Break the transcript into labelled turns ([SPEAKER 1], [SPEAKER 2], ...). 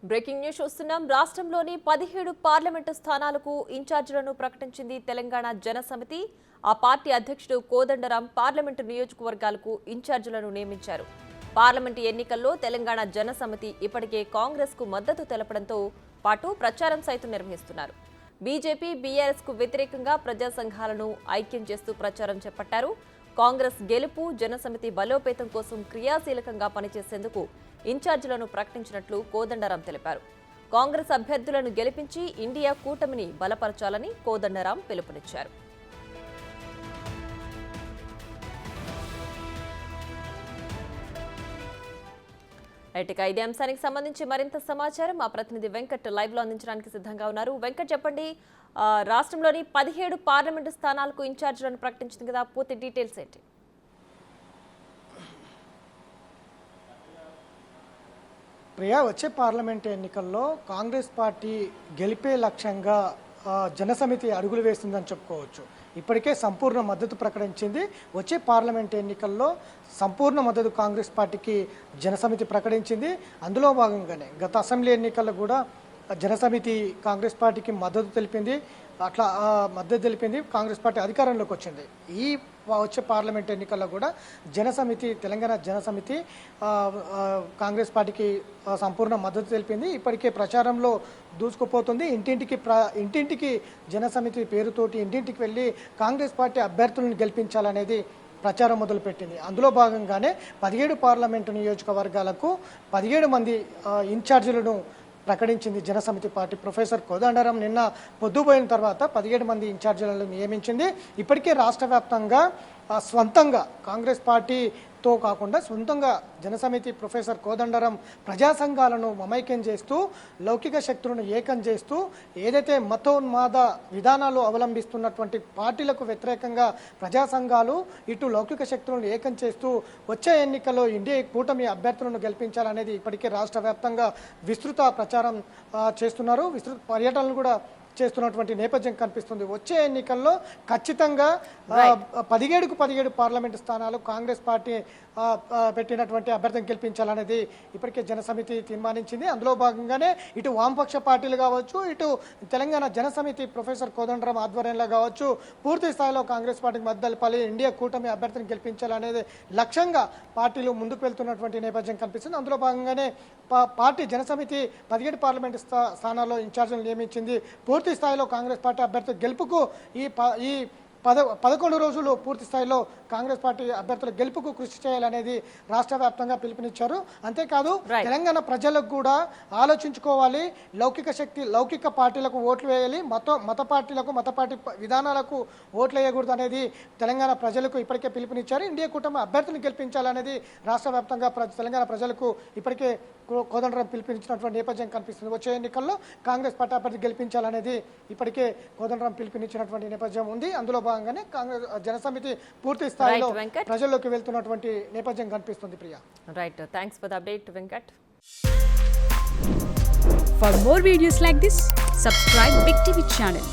[SPEAKER 1] Breaking news చూస్తున్నాం. రాష్ట్రంలోని 17 parliament స్థానాలకు ఇన్ఛార్జీలను ప్రకటించింది తెలంగాణ జనసమితి. ఆ పార్టీ అధ్యక్షుడు కోదండరాం పార్లమెంటు నియోజకవర్గాలకు ఇన్ఛార్జీలను నియమించారు. పార్లమెంటు ఎన్నికల్లో తెలంగాణ జనసమితి ఇప్పటికే కాంగ్రెస్ కు మద్దతు తెలపడంతో పాటు ప్రచారం సైతం నిర్వహిస్తున్నారు. బీజేపీ, బీఆర్ఎస్ కు వ్యతిరేకంగా ప్రజా సంఘాలను ఐక్యం చేస్తూ ప్రచారం చేపట్టారు. కాంగ్రెస్ గెలుపు, జనసమితి బలోపేతం కోసం క్రియాశీలకంగా పనిచేసేందుకు ఇన్ఛార్జీలను ప్రకటించినట్లు కోదండరాం తెలిపారు. కాంగ్రెస్ అభ్యర్థులను గెలిపించి ఇండియా కూటమిని బలపరచాలని కోదండరాం పిలుపునిచ్చారు. ఇక ఇదే అంశానికి సంబంధించి మరింత సమాచారం మా ప్రతినిధి వెంకట్ లైవ్ లో అందించడానికి సిద్ధంగా ఉన్నారు. వెంకట్, చెప్పండి, రాష్ట్రంలోని 17 పార్లమెంటు స్థానాలకు ఇన్ఛార్జీలను ప్రకటించింది కదా, పూర్తి డీటెయిల్స్ ఏంటి?
[SPEAKER 2] ప్రియా, వచ్చే పార్లమెంట్ ఎన్నికల్లో కాంగ్రెస్ పార్టీ గెలిపే లక్ష్యంగా జనసమితి అడుగులు వేస్తుందని చెప్పుకోవచ్చు. ఇప్పటికే సంపూర్ణ మద్దతు ప్రకటించింది. వచ్చే పార్లమెంట్ ఎన్నికల్లో సంపూర్ణ మద్దతు కాంగ్రెస్ పార్టీకి జనసమితి ప్రకటించింది. అందులో భాగంగానే గత అసెంబ్లీ ఎన్నికల్లో కూడా జనసమితి కాంగ్రెస్ పార్టీకి మద్దతు తెలిపింది. అట్లా మద్దతు తెలిపింది, కాంగ్రెస్ పార్టీ అధికారంలోకి వచ్చింది. ఈ వచ్చే పార్లమెంట్ ఎన్నికల్లో కూడా జనసమితి, తెలంగాణ జనసమితి కాంగ్రెస్ పార్టీకి సంపూర్ణ మద్దతు తెలిపింది. ఇప్పటికే ప్రచారంలో దూసుకుపోతుంది. ఇంటింటికి జనసమితి పేరుతోటి ఇంటింటికి వెళ్ళి కాంగ్రెస్ పార్టీ అభ్యర్థులను గెలిపించాలనేది ప్రచారం మొదలుపెట్టింది. అందులో భాగంగానే 17 పార్లమెంటు నియోజకవర్గాలకు 17 మంది ఇన్ఛార్జీలను ప్రకటించింది జనసమితి పార్టీ. ప్రొఫెసర్ కోదండరాం నిన్న పొద్దుపోయిన తర్వాత 17 మంది ఇన్ఛార్జీలను నియమించింది. ఇప్పటికే రాష్ట్ర వ్యాప్తంగా స్వంతంగా కాంగ్రెస్ పార్టీతో కాకుండా సొంతంగా జనసమితి ప్రొఫెసర్ కోదండరాం ప్రజా సంఘాలను మమైక్యం చేస్తూ, లౌకిక శక్తులను ఏకం చేస్తూ, ఏదైతే మతోన్మాద విధానాలు అవలంబిస్తున్నటువంటి పార్టీలకు వ్యతిరేకంగా ప్రజా సంఘాలు ఇటు లౌకిక శక్తులను ఏకం చేస్తూ వచ్చే ఎన్నికల్లో ఇండియా కూటమి అభ్యర్థులను గెలిపించాలనేది ఇప్పటికే రాష్ట్ర వ్యాప్తంగా విస్తృత ప్రచారం చేస్తున్నారు. విస్తృత పర్యటనలు కూడా చేస్తున్నటువంటి నేపథ్యం కనిపిస్తుంది. వచ్చే ఎన్నికల్లో ఖచ్చితంగా 17కు 17 పార్లమెంటు స్థానాలు కాంగ్రెస్ పార్టీ పెట్టినటువంటి అభ్యర్థిని గెలిపించాలనేది ఇప్పటికే జనసమితి తీర్మానించింది. అందులో భాగంగానే ఇటు వామపక్ష పార్టీలు కావచ్చు, ఇటు తెలంగాణ జనసమితి ప్రొఫెసర్ కోదండరాం ఆధ్వర్యంలో కావచ్చు, పూర్తి స్థాయిలో కాంగ్రెస్ పార్టీకి మద్దతు తెలపాలి, ఇండియా కూటమి అభ్యర్థిని గెలిపించాలనేది లక్ష్యంగా పార్టీలు ముందుకు వెళ్తున్నటువంటి నేపథ్యం కనిపిస్తుంది. అందులో భాగంగానే పార్టీ జనసమితి 17 పార్లమెంటు స్థానాల్లో ఇన్ఛార్జీలు నియమించింది. పూర్తి స్థాయిలో కాంగ్రెస్ పార్టీ అభ్యర్థి గెలుపుకు ఈ 11 రోజులు పూర్తి స్థాయిలో కాంగ్రెస్ పార్టీ అభ్యర్థుల గెలుపుకు కృషి చేయాలనేది రాష్ట్ర వ్యాప్తంగా పిలుపునిచ్చారు. అంతేకాదు తెలంగాణ ప్రజలకు కూడా ఆలోచించుకోవాలి, లౌకిక పార్టీలకు ఓట్లు వేయాలి, మత పార్టీలకు, మత పార్టీ విధానాలకు ఓట్లు వేయకూడదు అనేది తెలంగాణ ప్రజలకు ఇప్పటికే పిలుపునిచ్చారు. ఇండియా కూటమి అభ్యర్థిని గెలిపించాలనేది రాష్ట్ర వ్యాప్తంగా తెలంగాణ ప్రజలకు ఇప్పటికే కోదండరాం పిలుపునిచ్చినటువంటి నేపథ్యం కనిపిస్తుంది. వచ్చే ఎన్నికల్లో కాంగ్రెస్ పార్టీ అభ్యర్థి గెలిపించాలనేది ఇప్పటికే కోదండరాం పిలుపునిచ్చినటువంటి నేపథ్యం ఉంది. అందులో భాగంగానే కాంగ్రెస్ జనసమితి పూర్తి స్థాయిలో ప్రజల్లోకి వెళ్తున్నటువంటి నేపథ్యం కనిపిస్తుంది. Priya,
[SPEAKER 1] right, thanks for the update Venkat.
[SPEAKER 3] For more videos like this, subscribe Big TV channel.